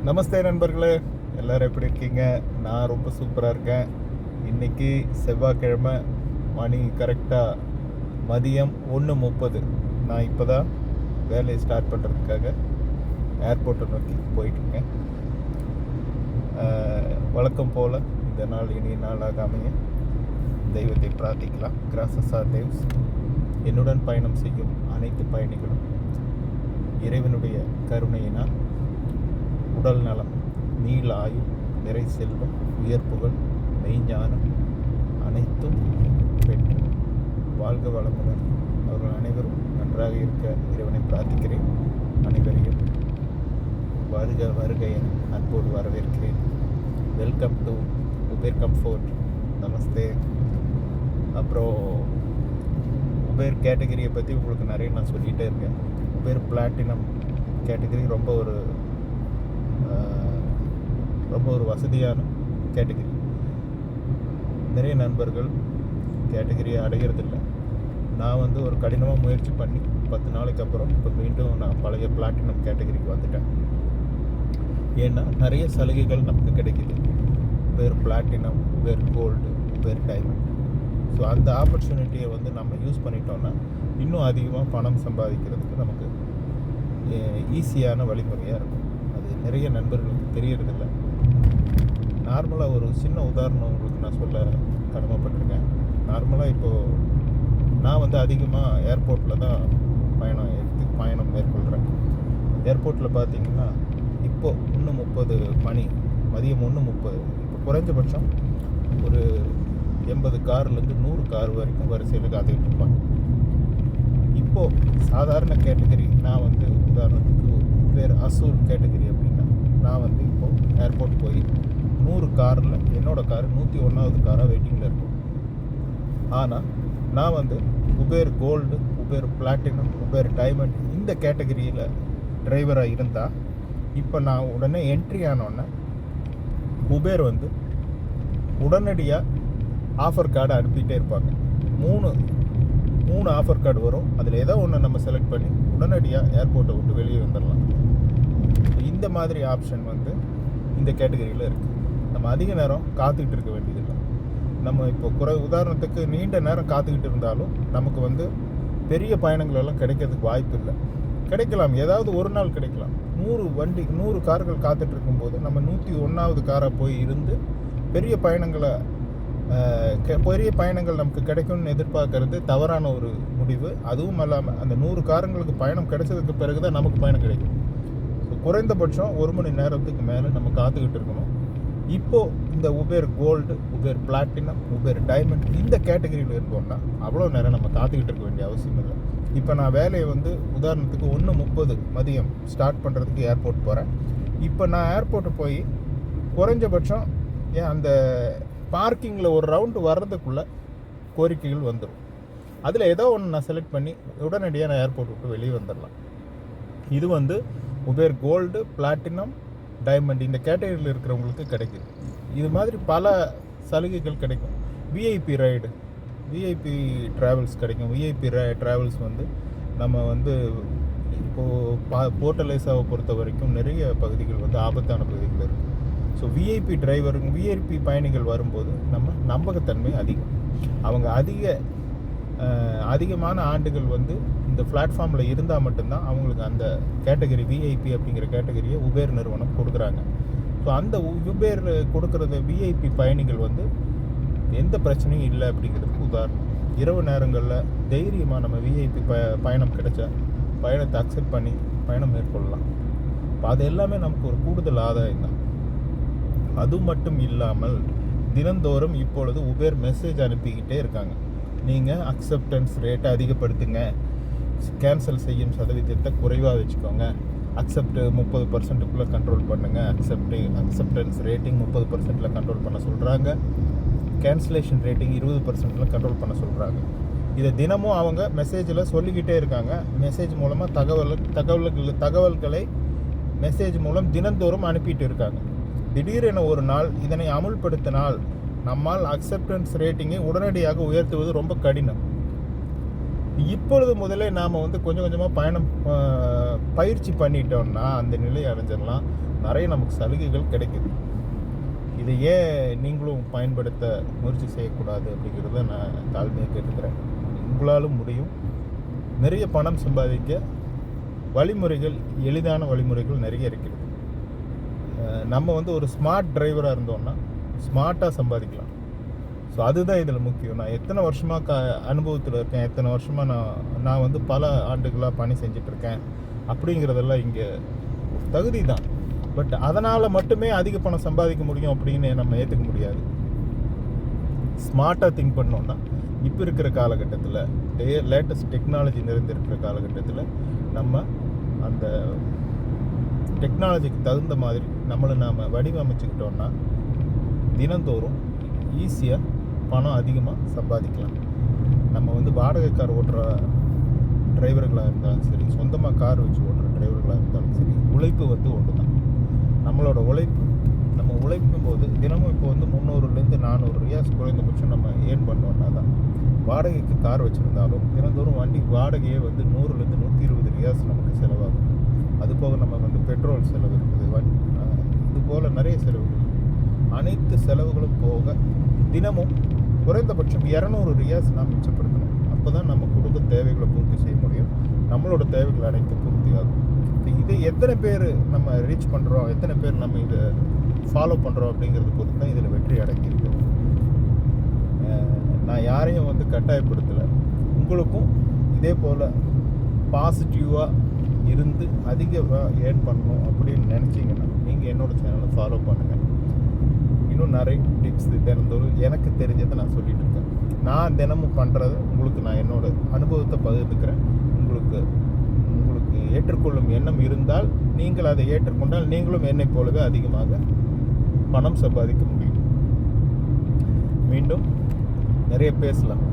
நமஸ்தே நண்பர்களே, எல்லோரும் எப்படி இருக்கீங்க? நான் ரொம்ப சூப்பராக இருக்கேன். இன்றைக்கி செவ்வாய்க்கிழமை, மணி கரெக்டாக மதியம் 1:30. நான் இப்போ தான் வேலையை ஸ்டார்ட் பண்ணுறதுக்காக ஏர்போர்ட்டை நோக்கி போயிட்டுருக்கேன். வழக்கம் போல் இந்த நாள் இனிய நாளாக அமைய தெய்வத்தை பிரார்த்திக்கலாம். Crosses R Dev's. என்னுடன் பயணம் செய்யும் அனைத்து பயணிகளும் இறைவனுடைய கருணையினால் உடல் நலம், நீள ஆயுள், நிறை செல்வம், உயர்ப்புகள், மெய்ஞானம் அனைத்தும் பெற்று வாழ்க வளமுடன் அவர்கள் அனைவரும் நன்றாக இருக்க இறைவனை பிரார்த்திக்கிறேன். அனைவரையும் வருக வருக என அன்போடு வரவேற்கிறேன். Welcome to Uber comfort. நமஸ்தே. அப்புறம் உபேர் கேட்டகரியை பற்றி உங்களுக்கு நிறைய நான் சொல்லிகிட்டே இருக்கேன். உபேர் பிளாட்டினம் கேட்டகரி ரொம்ப ஒரு வசதியான கேட்டகரி. நிறைய நண்பர்கள் கேட்டகரியை அடைகிறதில்ல. நான் ஒரு கடினமாக முயற்சி பண்ணி 10 நாளைக்கு அப்புறம் இப்போ மீண்டும் நான் பழைய பிளாட்டினம் கேட்டகரிக்கு வந்துட்டேன். ஏன்னா நிறைய சலுகைகள் நமக்கு கிடைக்கிது. Uber platinum, Uber gold, Uber diamond. So அந்த ஆப்பர்ச்சுனிட்டியை நம்ம யூஸ் பண்ணிட்டோன்னா இன்னும் அதிகமாக பணம் சம்பாதிக்கிறதுக்கு நமக்கு ஈஸியான வழிமுறையாக இருக்கும். அது நிறைய நண்பர்களுக்கு தெரியறதில்ல. நார்மலாக ஒரு சின்ன உதாரணம் உங்களுக்கு நான் சொல்ல கடமைப்பட்டிருக்கேன். நார்மலாக இப்போது நான் அதிகமாக ஏர்போர்ட்டில் தான் பயணம் மேற்கொள்கிறேன். ஏர்போர்ட்டில் பார்த்திங்கன்னா இப்போது 1:30 மணி, மதியம் 1:30. இப்போ குறைஞ்சபட்சம் ஒரு 80 கார்லேருந்து 100 கார் வரைக்கும் வரிசையில் காத்துக்கிட்டு இருப்பாங்க. இப்போது சாதாரண கேட்டகரி நான் உதாரணத்துக்கு பேர் அசூர் கேட்டகரி அப்படின்னா நான் இப்போது ஏர்போர்ட் போய் 100 காரில் என்னோடய கார் 101வது காராக வெயிட்டிங்கில் இருக்கும். ஆனால் நான் Uber gold, Uber platinum, Uber diamond இந்த கேட்டகரியில் டிரைவராக இருந்தால் இப்போ நான் உடனே என்ட்ரி ஆனோன்னே உபேர் உடனடியாக ஆஃபர் கார்டை அனுப்பிகிட்டே இருப்பாங்க. மூணு ஆஃபர் கார்டு வரும். அதில் ஏதோ ஒன்று நம்ம செலக்ட் பண்ணி உடனடியாக ஏர்போர்ட்டை விட்டு வெளியே வந்துடலாம். இந்த மாதிரி ஆப்ஷன் இந்த கேட்டகரியில் இருக்குது. நம்ம அதிக நேரம் காத்துக்கிட்டு இருக்க வேண்டியதில்லை. நம்ம இப்போ உதாரணத்துக்கு நீண்ட நேரம் காத்துக்கிட்டு இருந்தாலும் நமக்கு பெரிய பயணங்கள் எல்லாம் கிடைக்கிறதுக்கு வாய்ப்பு இல்லை. கிடைக்கலாம், ஏதாவது ஒரு நாள் கிடைக்கலாம். 100 கார்கள் காத்துட்டு இருக்கும்போது நம்ம 101வது காராக போய் இருந்து பெரிய பயணங்கள் நமக்கு கிடைக்கும்னு எதிர்பார்க்கறது தவறான ஒரு முடிவு. அதுவும் இல்லாமல் அந்த 100 காரங்களுக்கு பயணம் கிடைச்சதுக்கு பிறகு தான் நமக்கு பயணம் கிடைக்கும். ஸோ குறைந்தபட்சம் 1 மணி நேரத்துக்கு மேலே நம்ம காத்துக்கிட்டு இருக்கணும். இப்போது இந்த Uber gold, Uber platinum, Uber diamond இந்த கேட்டகரியில் இருக்கோம்னா அவ்வளோ நேரம் நம்ம காத்துக்கிட்டு இருக்க வேண்டிய அவசியம் இல்லை. இப்போ நான் வேலையை உதாரணத்துக்கு 1:30 மதியம் ஸ்டார்ட் பண்ணுறதுக்கு ஏர்போர்ட் போகிறேன். இப்போ நான் ஏர்போர்ட்டு போய் குறைஞ்சபட்சம் அந்த பார்க்கிங்கில் ஒரு ரவுண்டு வர்றதுக்குள்ளே கோரிக்கைகள் வந்துடும். அதில் ஏதோ ஒன்று நான் செலக்ட் பண்ணி உடனடியாக நான் ஏர்போர்ட் விட்டு வெளியே வந்துடலாம். இது உபேர் கோல்டு, பிளாட்டினம், டைமண்ட் இந்த கேட்டகரியில் இருக்கிறவங்களுக்கு கிடைக்குது. இது மாதிரி பல சலுகைகள் கிடைக்கும். விஐபி ரைடு, விஐபி ட்ராவல்ஸ் கிடைக்கும். விஐபி ட்ராவல்ஸ் நம்ம இப்போது போர்ட்டலைஸாவை பொறுத்த வரைக்கும் நிறைய பகுதிகள் ஆபத்தான பகுதிகள் இருக்குது. ஸோ விஐபி பயணிகள் வரும்போது நம்பகத்தன்மை அதிகம். அவங்க அதிகமான ஆண்டுகள் இந்த பிளாட்ஃபார்மில் இருந்தால் மட்டும்தான் அவங்களுக்கு அந்த கேட்டகரி விஐபி அப்படிங்கிற கேட்டகரியை உபேர் நிறுவனம் கொடுக்குறாங்க. ஸோ அந்த உபேர் கொடுக்குறது விஐபி பயணிகள் எந்த பிரச்சனையும் இல்லை அப்படிங்கிறதுக்கு உதாரணம். இரவு நேரங்களில் தைரியமாக நம்ம விஐபி பயணம் கிடைச்சா பயணத்தை அக்செப்ட் பண்ணி பயணம் மேற்கொள்ளலாம். இப்போ அது எல்லாமே நமக்கு ஒரு கூடுதல் ஆதாயம் தான். அது மட்டும் இல்லாமல் தினந்தோறும் இப்பொழுது உபேர் மெசேஜ் அனுப்பிக்கிட்டே இருக்காங்க. நீங்கள் அக்செப்டன்ஸ் ரேட்டை அதிகப்படுத்துங்க, கேன்சல் செய்யும் சதவீதத்தை குறைவாக வச்சுக்கோங்க, அக்செப்ட் 30%க்குள்ளே கண்ட்ரோல் பண்ணுங்கள், அக்செப்டன்ஸ் ரேட்டிங் 30%ல் கண்ட்ரோல் பண்ண சொல்கிறாங்க, கேன்சலேஷன் ரேட்டிங் 20%ல் கண்ட்ரோல் பண்ண சொல்கிறாங்க. இதை தினமும் அவங்க மெசேஜில் சொல்லிக்கிட்டே இருக்காங்க. மெசேஜ் மூலமாக தகவல்களை மெசேஜ் மூலம் தினந்தோறும் அனுப்பிட்டு இருக்காங்க. திடீரென ஒரு நாள் இதனை அமுல்படுத்தினால் நம்மால் அக்செப்டன்ஸ் ரேட்டிங்கை உடனடியாக உயர்த்துவது ரொம்ப கடினம். இப்பொழுது முதலே நாம் வந்து கொஞ்சம் கொஞ்சமாக பயிற்சி பண்ணிட்டோம்னா அந்த நிலையை அடைஞ்சிடலாம். நிறைய நமக்கு சலுகைகள் கிடைக்குது. இதை ஏன் நீங்களும் பயன்படுத்த முயற்சி செய்யக்கூடாது அப்படிங்கிறத நான் தாழ்மையாக கேட்டுக்கிறேன். உங்களாலும் முடியும். நிறைய பணம் சம்பாதிக்க வழிமுறைகள், எளிதான வழிமுறைகள் நிறைய இருக்குது. நம்ம வந்து ஒரு ஸ்மார்ட் டிரைவராக இருந்தோம்னா ஸ்மார்ட்டாக சம்பாதிக்கலாம். ஸோ அதுதான் இதில் முக்கியம். நான் எத்தனை வருஷமாக அனுபவத்தில் இருக்கேன், எத்தனை வருஷமாக நான் வந்து பல ஆண்டுகளாக பணி செஞ்சிட்ருக்கேன் அப்படிங்கிறதெல்லாம் இங்கே தகுதி தான். பட் அதனால் மட்டுமே அதிக பணம் சம்பாதிக்க முடியும் அப்படின்னு நம்ம ஏற்றுக்க முடியாது. ஸ்மார்ட்டாக திங்க் பண்ணோன்னா இப்போ இருக்கிற காலகட்டத்தில், லேட்டஸ்ட் டெக்னாலஜி நிறைந்திருக்கிற காலகட்டத்தில் நம்ம அந்த டெக்னாலஜிக்கு தகுந்த மாதிரி நம்மளை நாம் வடிவமைச்சுக்கிட்டோன்னா தினந்தோறும் ஈஸியாக பணம் அதிகமாக சம்பாதிக்கலாம். நம்ம வந்து வாடகை கார் ஓட்டுற டிரைவர்களாக இருந்தாலும் சரி, சொந்தமாக கார் வச்சு ஓட்டுற டிரைவர்களாக இருந்தாலும் சரி, உழைப்பு வந்து ஒன்று தான். நம்மளோட உழைப்பு, நம்ம உழைக்கும் போது தினமும் இப்போ வந்து 300லேருந்து 400 ரியாஸ் குறைந்தபட்சம் நம்ம ஏர்ன் பண்ணோன்னா தான். வாடகைக்கு கார் வச்சுருந்தாலும் தினந்தோறும் வண்டி வாடகையே வந்து 100லேருந்து 120 ரியாஸ் நமக்கு செலவாகும். அதுபோக நம்ம வந்து பெட்ரோல் செலவு இருக்குது, இதுபோல் நிறைய செலவுகள். அனைத்து செலவுகளும் போக தினமும் குறைந்தபட்சம் 200 ரியாஸ் நாம் மிச்சப்படுத்தணும். அப்போ தான் நம்ம குடும்ப தேவைகளை பூர்த்தி செய்ய முடியும். நம்மளோட தேவைகள் அனைத்து பூர்த்தி ஆகும். இதை எத்தனை பேர் நம்ம ரீச் பண்ணுறோம், எத்தனை பேர் நம்ம இதை ஃபாலோ பண்ணுறோம் அப்படிங்கிறது பொறுத்து தான் இதில் வெற்றி அடங்கியிருக்கு. நான் யாரையும் வந்து கட்டாயப்படுத்தலை. உங்களுக்கும் இதே போல் பாசிட்டிவாக இருந்து அதிகமாக ஏர்ன் பண்ணணும் அப்படின்னு நினச்சிங்கன்னா நீங்கள் என்னோடய சேனலை ஃபாலோ பண்ணுங்கள். இன்னும் நிறைய டிப்ஸ் தினந்தோறும் எனக்கு தெரிஞ்சதை நான் சொல்லிகிட்டு இருக்கேன். நான் தினமும் பண்ணுறத உங்களுக்கு நான் என்னோடய அனுபவத்தை பகிர்ந்துக்கிறேன். உங்களுக்கு ஏற்றுக்கொள்ளும் எண்ணம் இருந்தால் நீங்கள் அதை ஏற்றுக்கொண்டால் நீங்களும் என்னை போலவே அதிகமாக பணம் சம்பாதிக்க முடியும். மீண்டும் நிறைய பேசலாம்.